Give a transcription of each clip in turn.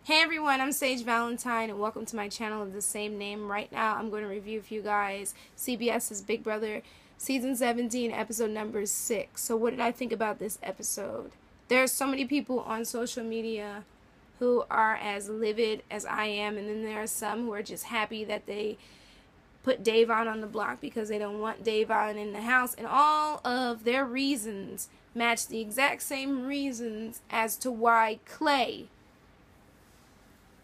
Hey everyone, I'm Sage Valentine and welcome to my channel of the same name. Right now I'm going to review for you guys CBS's Big Brother Season 17, episode number 6. So what did I think about this episode? There are so many people on social media who are as livid as I am, and then there are some who are just happy that they put Davon on the block because they don't want Davon in the house, and all of their reasons match the exact same reasons as to why Clay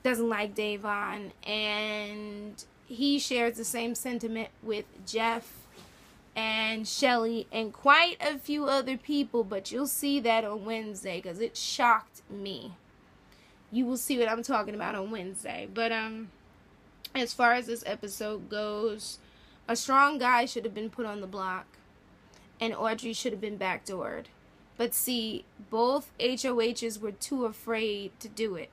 doesn't like Davon, and he shares the same sentiment with Jeff and Shelli and quite a few other people, but you'll see that on Wednesday because it shocked me. You will see what I'm talking about on Wednesday. But as far as this episode goes, a strong guy should have been put on the block and Audrey should have been backdoored. But see, both HOHs were too afraid to do it.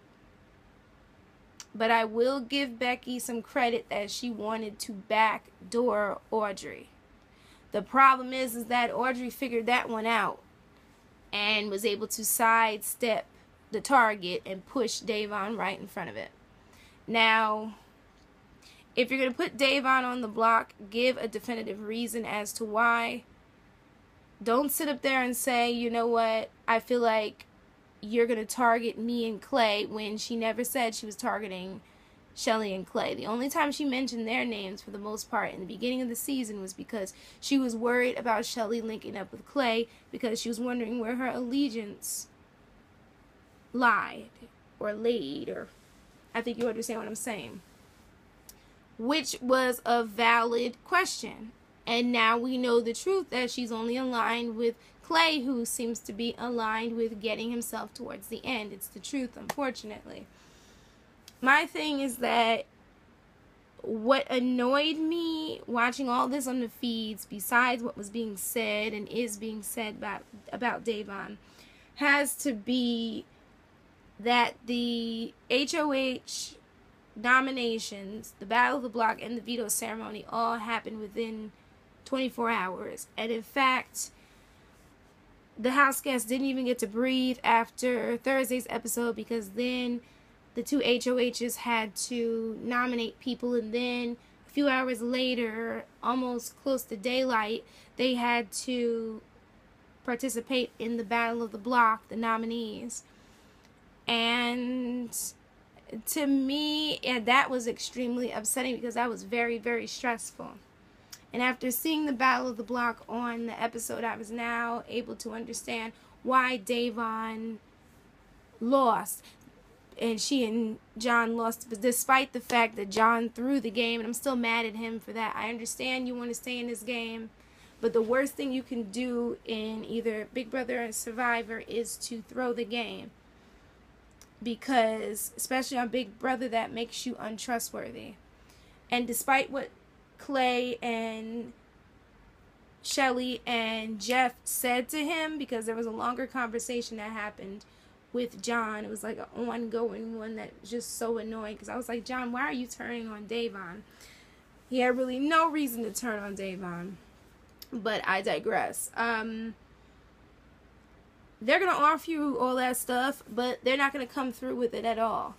But I will give Becky some credit that she wanted to backdoor Audrey. The problem is that Audrey figured that one out and was able to sidestep the target and push Davon right in front of it. Now, if you're going to put Davon on the block, give a definitive reason as to why. Don't sit up there and say, you know what, I feel like you're going to target me and Clay, when she never said she was targeting Shelli and Clay. The only time she mentioned their names for the most part in the beginning of the season was because she was worried about Shelli linking up with Clay because she was wondering where her allegiance lied or laid, or I think you understand what I'm saying. Which was a valid question. And now we know the truth, that she's only aligned with Clay, who seems to be aligned with getting himself towards the end. It's the truth, unfortunately. My thing is that what annoyed me watching all this on the feeds, besides what was being said and is being said about Davon, has to be that the HOH nominations, the Battle of the Block, and the veto ceremony all happened within 24 hours. And in fact, the house guests didn't even get to breathe after Thursday's episode, because then the two HOHs had to nominate people, and then a few hours later, almost close to daylight, they had to participate in the Battle of the Block, the nominees. And to me, that was extremely upsetting because that was very, very stressful. And after seeing the Battle of the Block on the episode, I was now able to understand why Davon lost. And she and John lost, despite the fact that John threw the game. And I'm still mad at him for that. I understand you want to stay in this game, but the worst thing you can do in either Big Brother or Survivor is to throw the game. Because, especially on Big Brother, that makes you untrustworthy. And despite what Clay and Shelli and Jeff said to him, because there was a longer conversation that happened with John. It was like an ongoing one that was just so annoying, because I was like, John, why are you turning on Davon? He had really no reason to turn on Davon. But I digress. They're going to offer you all that stuff, but they're not going to come through with it at all.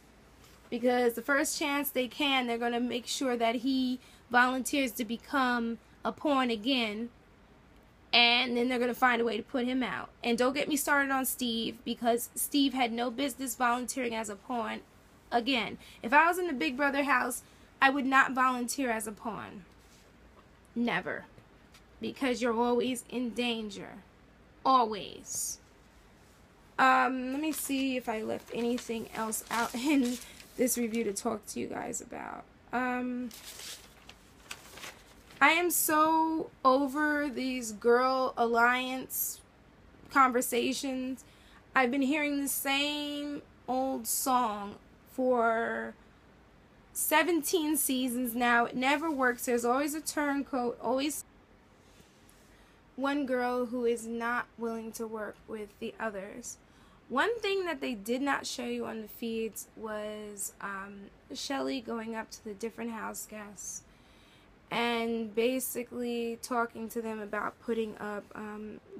Because the first chance they can, they're going to make sure that he volunteers to become a pawn again, and then they're going to find a way to put him out. And don't get me started on Steve, because Steve had no business volunteering as a pawn again. If I was in the Big Brother house, I would not volunteer as a pawn. Never. Because you're always in danger. Always. Let me see if I left anything else out in this review to talk to you guys about. I am so over these girl alliance conversations. I've been hearing the same old song for 17 seasons now. It never works. There's always a turncoat, always one girl who is not willing to work with the others. One thing that they did not show you on the feeds was Shelli going up to the different house guests and basically talking to them about putting up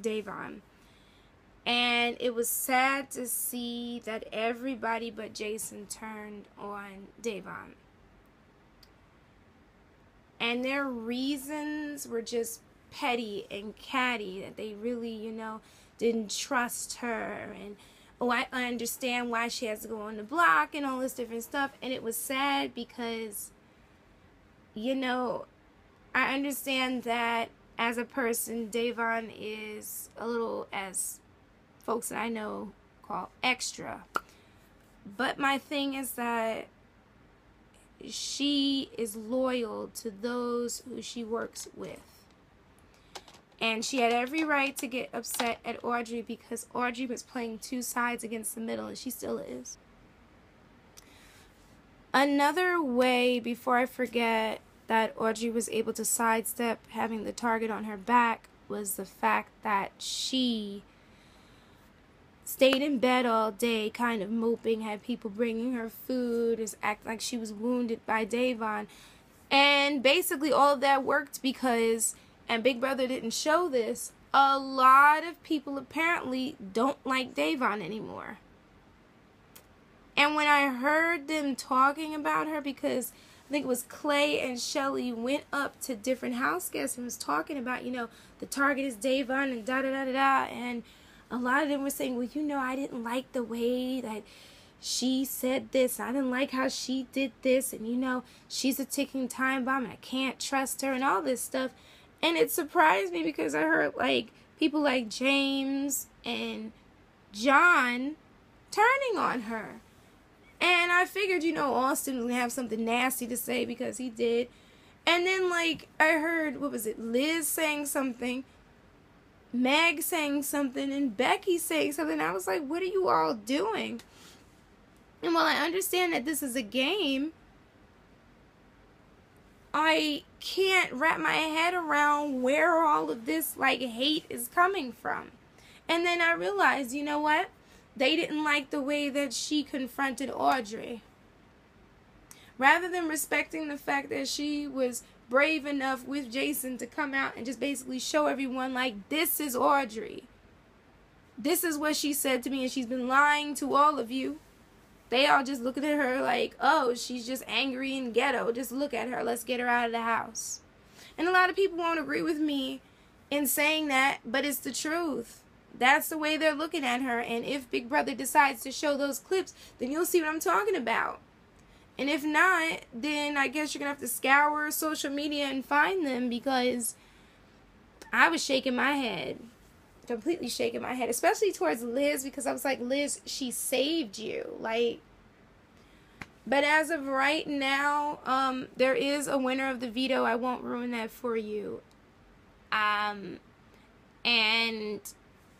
Davon. And it was sad to see that everybody but Jason turned on Davon. And their reasons were just petty and catty, that they really, you know, didn't trust her. And, oh, I understand why she has to go on the block and all this different stuff. And it was sad because, you know, I understand that as a person, Davon is a little, as folks that I know call, extra. But my thing is that she is loyal to those who she works with. And she had every right to get upset at Audrey because Audrey was playing two sides against the middle, and she still is. Another way, before I forget, that Audrey was able to sidestep having the target on her back was the fact that she stayed in bed all day, kind of moping, had people bringing her food, just act like she was wounded by Davon. And basically all of that worked because, and Big Brother didn't show this, a lot of people apparently don't like Davon anymore. And when I heard them talking about her, because I think it was Clay and Shelli went up to different house guests and was talking about, you know, the target is Davon and da-da-da-da-da, and a lot of them were saying, well, you know, I didn't like the way that she said this. I didn't like how she did this. And, you know, she's a ticking time bomb and I can't trust her and all this stuff. And it surprised me because I heard, like, people like James and John turning on her. And I figured, you know, Austin would have something nasty to say because he did. And then, like, I heard, what was it, Liz saying something, Meg saying something, and Becky saying something. I was like, what are you all doing? And while I understand that this is a game, I can't wrap my head around where all of this, like, hate is coming from. And then I realized, you know what? They didn't like the way that she confronted Audrey. Rather than respecting the fact that she was brave enough with Jason to come out and just basically show everyone, like, this is Audrey. This is what she said to me, and she's been lying to all of you. They all just looking at her like, oh, she's just angry and ghetto. Just look at her. Let's get her out of the house. And a lot of people won't agree with me in saying that, but it's the truth. That's the way they're looking at her. And if Big Brother decides to show those clips, then you'll see what I'm talking about. And if not, then I guess you're going to have to scour social media and find them, because I was shaking my head. Completely shaking my head. Especially towards Liz, because I was like, Liz, she saved you. Like, but as of right now, there is a winner of the veto. I won't ruin that for you. And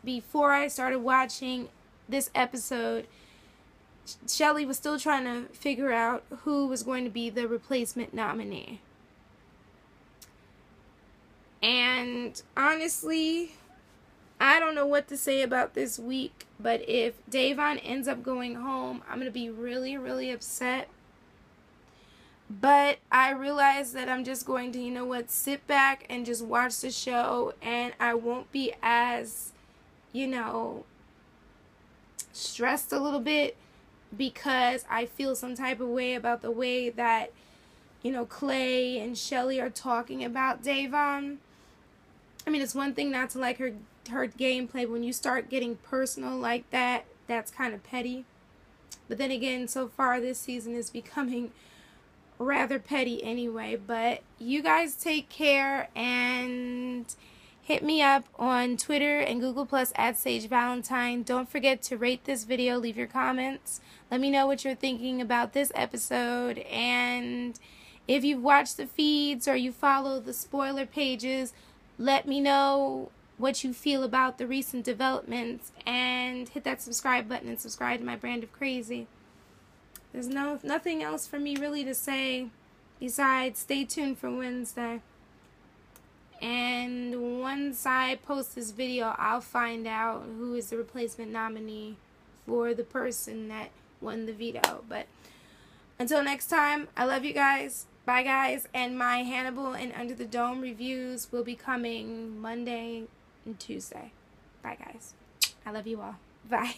before I started watching this episode, Shelli was still trying to figure out who was going to be the replacement nominee. And honestly, I don't know what to say about this week, but if Davon ends up going home, I'm going to be really, really upset. But I realize that I'm just going to, you know what, sit back and just watch the show, and I won't be as, you know, stressed a little bit, because I feel some type of way about the way that, you know, Clay and Shelli are talking about Davon. I mean, it's one thing not to like her gameplay, but when you start getting personal like that, that's kind of petty. But then again, so far this season is becoming rather petty anyway. But you guys take care, and hit me up on Twitter and Google Plus at Sage Valentine. Don't forget to rate this video, leave your comments. Let me know what you're thinking about this episode. And if you've watched the feeds or you follow the spoiler pages, let me know what you feel about the recent developments. And hit that subscribe button and subscribe to my brand of crazy. There's nothing else for me really to say besides stay tuned for Wednesday. And once I post this video, I'll find out who is the replacement nominee for the person that won the veto. But until next time, I love you guys. Bye, guys. And my Hannibal and Under the Dome reviews will be coming Monday and Tuesday. Bye, guys. I love you all. Bye.